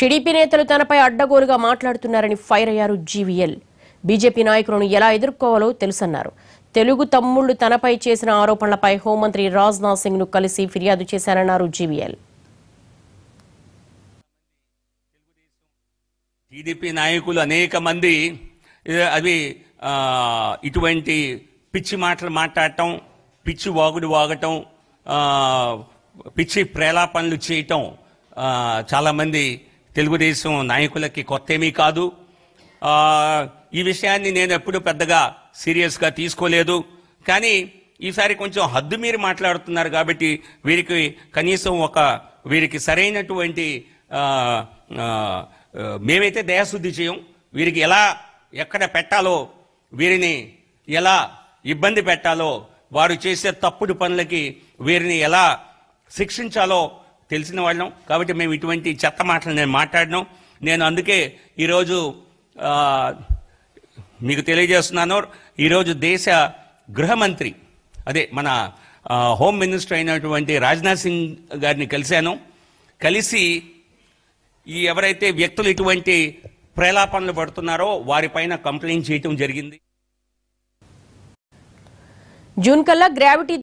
TDP నేతలు తనపై అడ్డగోలుగా మాట్లాడుతున్నారని ఫైర్ అయ్యారు జీవీఎల్. బీజేపీ నాయకులను ఎలా ఎదుర్కోవాలో తెలుసన్నారు. తెలుగు తమ్ముళ్లు తనపై చేసిన ఆరోపణలపై హోంమంత్రి రాజ్నాథ్ సింగ్ ను కలిసి ఫిర్యాదు చేశారన్నారు జీవీఎల్. టీడీపీ నాయకులు అనేక మంది అవి ఇటువంటి పిచ్చి మాటలు మాట్లాడటం, పిచ్చి వాగుడు వాగటం, పిచ్చి ప్రేలాపనలు చేయటం చాలామంది తెలుగుదేశం నాయకులకి కొత్తేమీ కాదు. ఈ విషయాన్ని నేను ఎప్పుడు పెద్దగా సీరియస్గా తీసుకోలేదు. కానీ ఈసారి కొంచెం హద్దు మీరు మాట్లాడుతున్నారు కాబట్టి వీరికి కనీసం వీరికి సరైనటువంటి మేమైతే దయాశుద్ధి చేయం. వీరికి ఎక్కడ పెట్టాలో, వీరిని ఎలా ఇబ్బంది పెట్టాలో, వారు చేసే తప్పుడు పనులకి వీరిని ఎలా శిక్షించాలో తెలిసిన వాళ్ళం. కాబట్టి మేము ఇటువంటి చెత్త మాటలు నేను మాట్లాడినాం. నేను అందుకే ఈరోజు మీకు తెలియజేస్తున్నాను, ఈరోజు దేశ గృహమంత్రి, అదే మన హోమ్ మినిస్టర్ అయినటువంటి రాజ్నాథ్ సింగ్ గారిని కలిసి ఎవరైతే వ్యక్తులు ఇటువంటి ప్రేలాపనలు పడుతున్నారో వారిపైన కంప్లైంట్ చేయటం జరిగింది. జూన్ కల్లా గ్రావిటీ